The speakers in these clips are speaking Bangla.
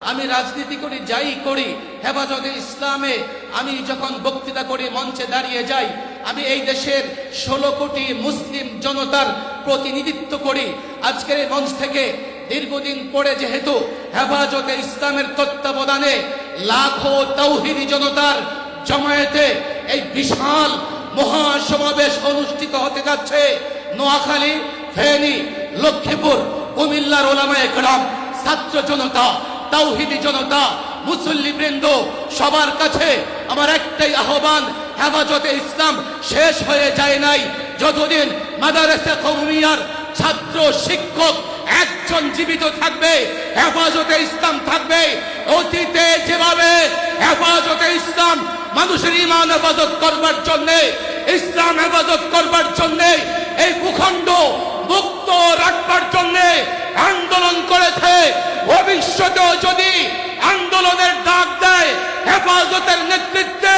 আমি রাজনীতি করি, যাই করি, হেফাজতে ইসলামে আমি যখন বক্তৃতা করি, মঞ্চে দাঁড়িয়ে যাই, আমি এই দেশের 16 কোটি মুসলিম জনতার প্রতিনিধিত্ব করি। আজকের এই মঞ্চ থেকে দীর্ঘদিন পরে যেহেতু হেফাজতে ইসলামের তত্ত্বাবধানে লাখো তাওহীদি জনতার জমায়েতে এই বিশাল মহাসমাবেশ অনুষ্ঠিত হতে যাচ্ছে, নোয়াখালী, ফেনী, লক্ষ্মীপুর, কুমিল্লার ওলামায়ে কেরাম, ছাত্র জনতা, তাওহীদি জনতা, মুসল্লিবৃন্দ, সবার কাছে আমার একটাই আহ্বান, হেফাজতে ইসলাম শেষ হয়ে যায় নাই। যতদিন মাদ্রাসা কওমিয়ার ছাত্র শিক্ষক একজন জীবিত থাকবে, হেফাজতে ইসলাম থাকবে। অতীতে যেভাবে হেফাজতে ইসলাম মানুষের ঈমান হেফাজত করবার জন্য, ইসলাম হেফাজত করবার জন্য, এই ভূখণ্ড মুক্ত রাখবার জন্য আন্দোলন করেছে, ভবিষ্যতেও যদি আন্দোলনের ডাক দেয় হেফাজতের নেতৃত্বে,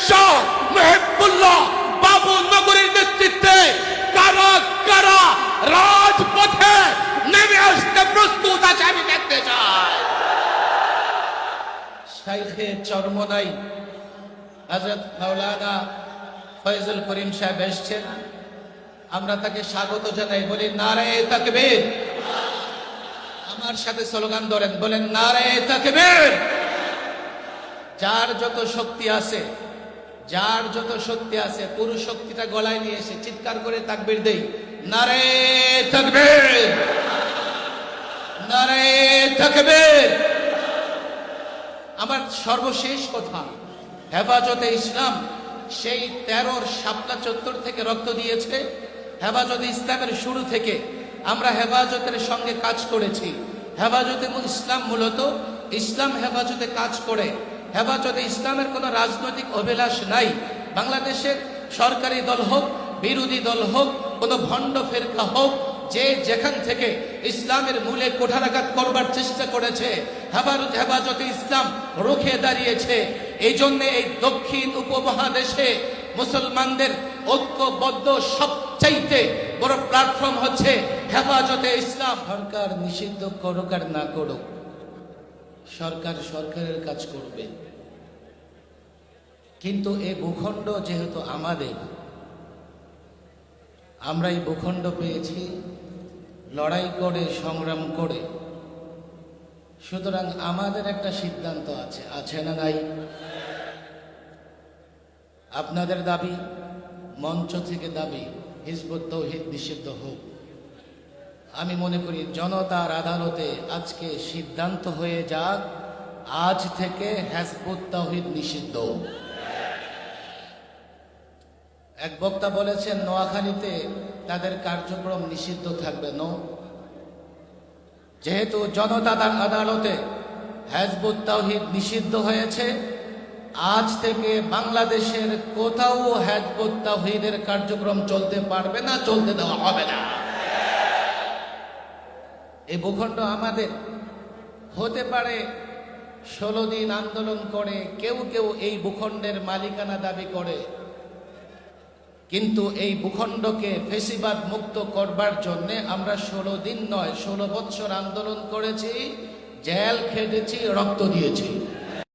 শাহ মুহিবুল্লাহ বাবু নগরীর নেতৃত্বে কারা কারা রাজপথে নেমে আসতে প্রস্তুত আছে আমি দেখতে চাই। শাইখে চরমনাই হযরত মাওলানা ফয়জুল করিম সাহেব এসেছেন, আমরা তাকে স্বাগত জানাই, বলি নারায়ে তাকবীর। আমার সাথে স্লোগান ধরেন, বলেন নারায়ে তাকবীর। যার যত শক্তি আছে, যার যত শক্তি আছে, পুরো শক্তিটা গলায় নিয়ে এসে চিৎকার করে তাকবীর দেই, নারায়ে তাকবীর, নারায়ে তাকবীর। আমার সর্বশেষ কথা, হেফাজতে ইসলাম সেই 13 শাপলা চত্বর থেকে রক্ত দিয়েছে। হেফাজতে ইসলামের শুরু থেকে আমরা হেফাজতের সঙ্গে কাজ করেছি। হেফাজতে ইসলাম মূলত ইসলাম হেফাজতে কাজ করে। হেফাজতে ইসলামের কোনো রাজনৈতিক অভিলাষ নাই। বাংলাদেশের সরকারি দল হোক, বিরোধী দল হোক, কোনো ভণ্ড ফেরকা হোক, যে যেখান থেকে ইসলামের মূলে কুঠারাঘাত করবার চেষ্টা করেছে, হেফাজতে ইসলাম রুখে দাঁড়িয়েছে। এই জন্য এই দক্ষিণ উপমহাদেশে মুসলমানদের ঐক্যবদ্ধ সবচাইতে বড় প্ল্যাটফর্ম হচ্ছে হেফাজতে ইসলাম। সরকার নিষিদ্ধ করুক আর না করুক, সরকার সরকারের কাজ করবে, কিন্তু এই ভূখণ্ড যেহেতু আমাদের, আমরা এই ভূখণ্ড পেয়েছি লড়াই করে, সংগ্রাম করে। সুতরাং আমাদের একটা সিদ্ধান্ত আছে, আছে না নাই? আপনাদের দাবি, মঞ্চ থেকে দাবি, হিজবুত তাওহীদ নিষিদ্ধ হোক। আমি মনে করি জনতার আদালতে আজকে সিদ্ধান্ত হয়ে যাক, আজ থেকে হিজবুত তাওহীদ নিষিদ্ধ। এক বক্তা বলেছেন নোয়াখালীতে তাদের কার্যক্রম নিষিদ্ধ থাকবে। যেহেতু জনতার আদালতে হিজবুত তাওহীদ নিষিদ্ধ হয়েছে, আজ থেকে বাংলাদেশের কোথাও হিজবুত তাওহীদের কার্যক্রম চলতে পারবে না, চলতে দেওয়া হবে না। এই ভূখণ্ড আমাদের। হতে পারে 16 দিন আন্দোলন করে কেউ কেউ এই ভূখণ্ডের মালিকানা দাবি করে, কিন্তু এই ভূখণ্ডকে ফেসিবাদ মুক্ত করবার জন্য আমরা 16 দিন নয় 16 বৎসর আন্দোলন করেছি, জেল খেটেছি, রক্ত দিয়েছি।